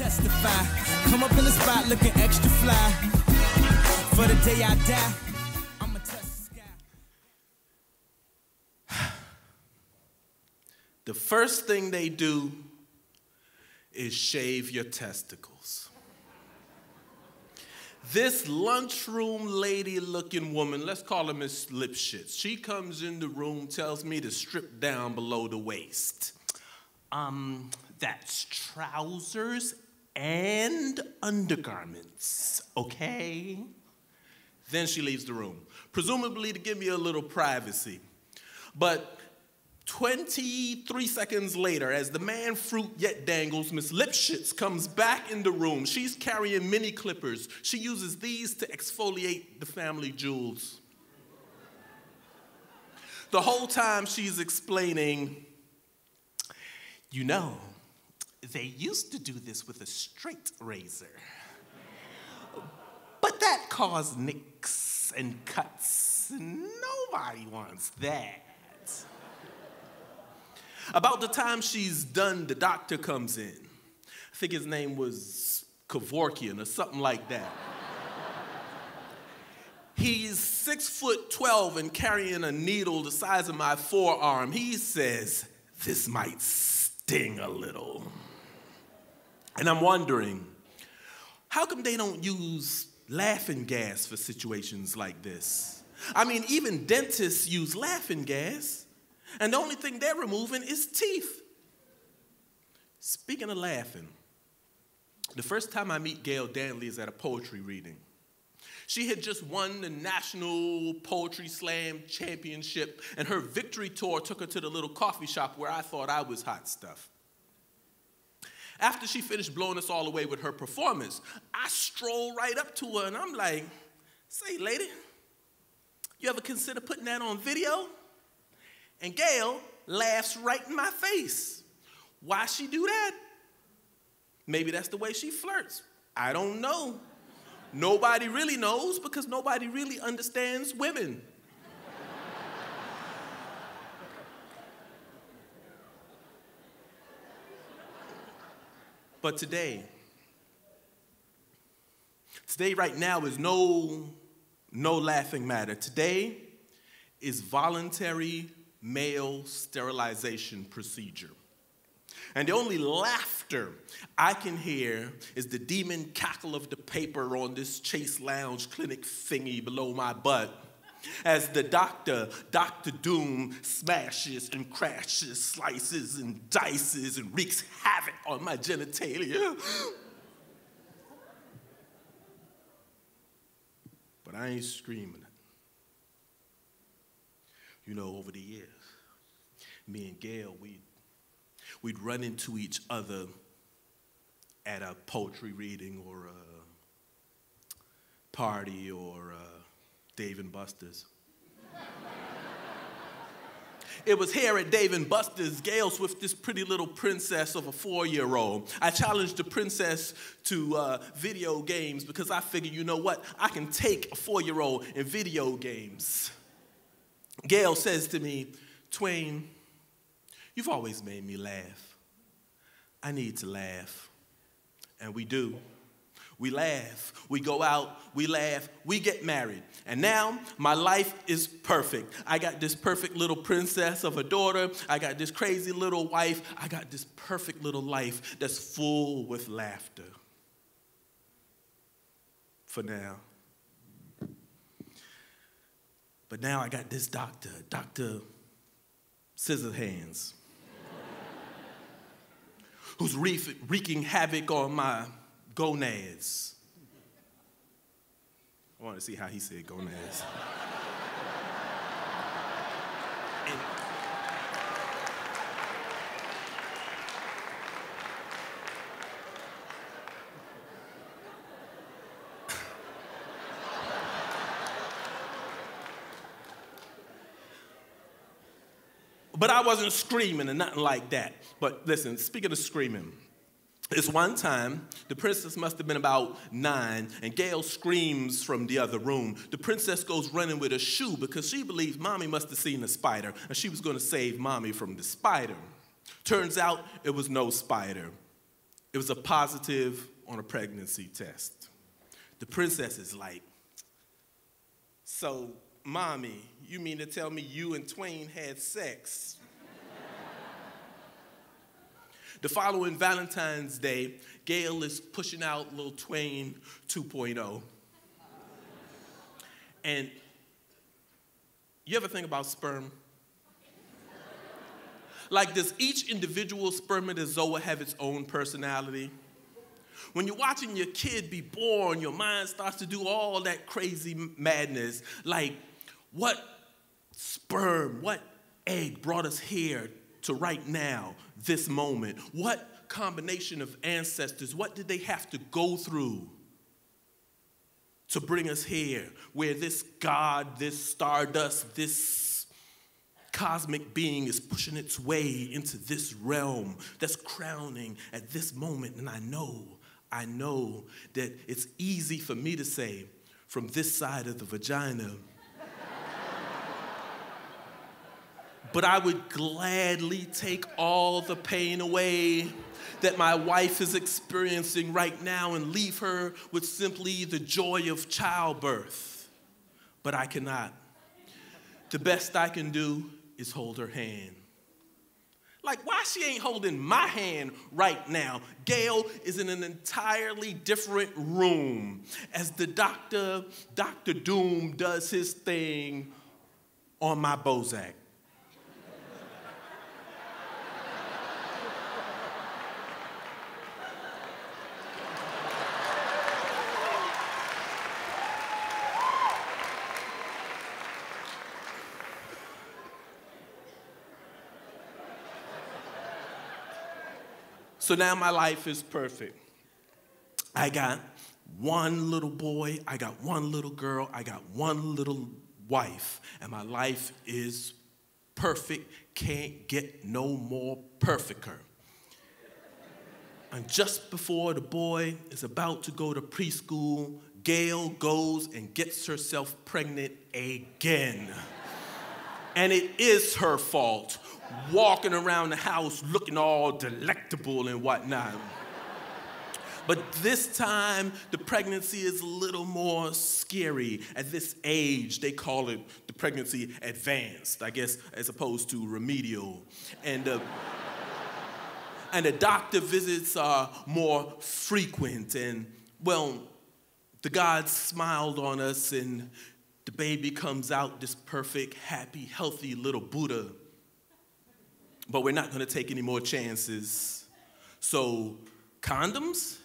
testify. Come up in the spot looking extra fly. For the day I die, I'ma touch the sky. The first thing they do is shave your testicles. This lunchroom lady-looking woman, let's call her Miss Lipschitz, she comes in the room, tells me to strip down below the waist. That's trousers and undergarments, okay? Then she leaves the room, presumably to give me a little privacy. But 23 seconds later, as the man fruit yet dangles, Miss Lipschitz comes back in the room. She's carrying mini clippers. She uses these to exfoliate the family jewels. The whole time she's explaining, you know, they used to do this with a straight razor. But that caused nicks and cuts, and nobody wants that. About the time she's done, the doctor comes in. I think his name was Kevorkian or something like that. He's 6'12" and carrying a needle the size of my forearm. He says, "This might sting a little." And I'm wondering, how come they don't use laughing gas for situations like this? I mean, even dentists use laughing gas. And the only thing they're removing is teeth. Speaking of laughing, the first time I meet Gail Danley is at a poetry reading. She had just won the National Poetry Slam Championship, and her victory tour took her to the little coffee shop where I thought I was hot stuff. After she finished blowing us all away with her performance, I stroll right up to her and I'm like, "Say, lady, you ever consider putting that on video?" And Gail laughs right in my face. Why she do that? Maybe that's the way she flirts. I don't know. Nobody really knows because nobody really understands women. But today right now is no laughing matter. Today is voluntary male sterilization procedure. And the only laughter I can hear is the demon cackle of the paper on this Chase Lounge clinic thingy below my butt as the Dr. Doom, smashes and crashes, slices and dices and wreaks havoc on my genitalia. But I ain't screaming. You know, over the years, me and Gail, we'd run into each other at a poetry reading or a party or Dave & Buster's. It was here at Dave & Buster's, Gail's with this pretty little princess of a 4-year-old. I challenged the princess to video games because I figured, you know what, I can take a 4-year-old in video games. Gail says to me, "Twain, you've always made me laugh. I need to laugh." And we do. We laugh. We go out. We laugh. We get married. And now my life is perfect. I got this perfect little princess of a daughter. I got this crazy little wife. I got this perfect little life that's full with laughter. For now. But now I got this doctor, Dr. Scissorhands, who's wreaking havoc on my gonads. I want to see how he said gonads. But I wasn't screaming or nothing like that. But listen, speaking of screaming, this one time, the princess must have been about 9, and Gail screams from the other room. The princess goes running with a shoe because she believes Mommy must have seen a spider, and she was going to save Mommy from the spider. Turns out it was no spider. It was a positive on a pregnancy test. The princess is like, so, mommy, you mean to tell me you and Twain had sex? The following Valentine's Day, Gail is pushing out little Twain 2.0. And you ever think about sperm? Like, does each individual spermatozoa have its own personality? When you're watching your kid be born, your mind starts to do all that crazy madness. Like, what sperm, what egg brought us here to right now, this moment? What combination of ancestors, what did they have to go through to bring us here, where this God, this stardust, this cosmic being is pushing its way into this realm that's crowning at this moment? And I know that it's easy for me to say from this side of the vagina, but I would gladly take all the pain away that my wife is experiencing right now and leave her with simply the joy of childbirth. But I cannot. The best I can do is hold her hand. Like, why she ain't holding my hand right now? Gail is in an entirely different room as the Dr. Doom does his thing on my Bozak. So now my life is perfect. I got one little boy, I got one little girl, I got one little wife, and my life is perfect, can't get no more perfecter. And just before the boy is about to go to preschool, Gail goes and gets herself pregnant again. And it is her fault, walking around the house looking all delectable and whatnot. But this time, the pregnancy is a little more scary. At this age, they call it the pregnancy advanced, I guess, as opposed to remedial. And the doctor visits are more frequent. And, well, the gods smiled on us, and the baby comes out this perfect, happy, healthy little Buddha. But we're not going to take any more chances. So, condoms?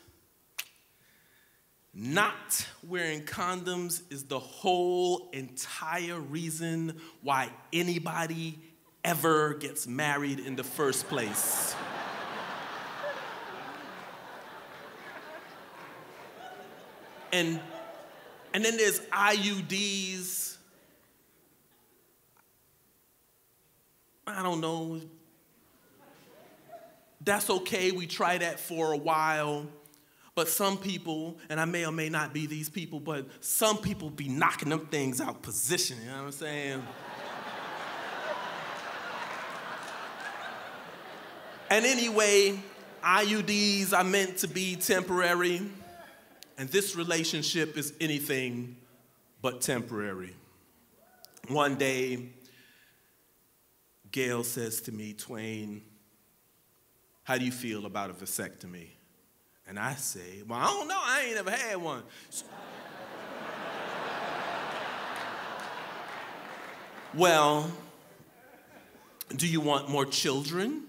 Not wearing condoms is the whole entire reason why anybody ever gets married in the first place. And then there's IUDs. I don't know. That's okay, we try that for a while. But some people, and I may or may not be these people, but some people be knocking them things out position, you know what I'm saying? And anyway, IUDs are meant to be temporary, and this relationship is anything but temporary. One day, Gail says to me, Twain, how do you feel about a vasectomy? And I say, well, I don't know, I ain't ever had one. Well, do you want more children?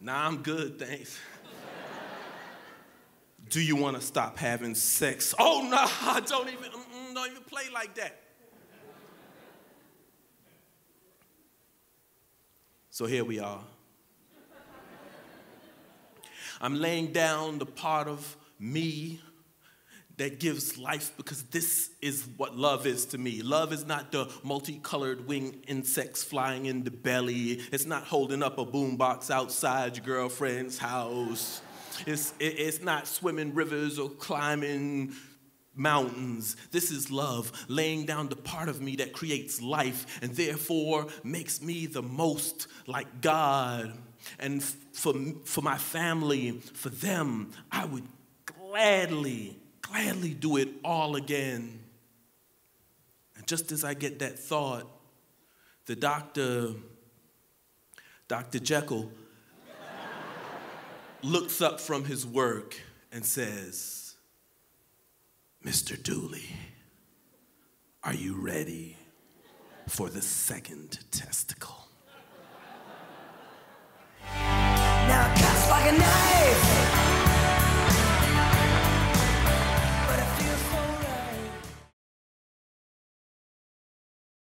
Nah, I'm good, thanks. Do you want to stop having sex? Oh, no, don't even play like that. So here we are. I'm laying down the part of me that gives life, because this is what love is to me. Love is not the multicolored winged insects flying in the belly. It's not holding up a boombox outside your girlfriend's house. It's not swimming rivers or climbing mountains. This is love, laying down the part of me that creates life and therefore makes me the most like God. And for my family, for them, I would gladly do it all again. And just as I get that thought, the Dr. Jekyll, looks up from his work and says, Mr. Dooley, are you ready for the second testicle?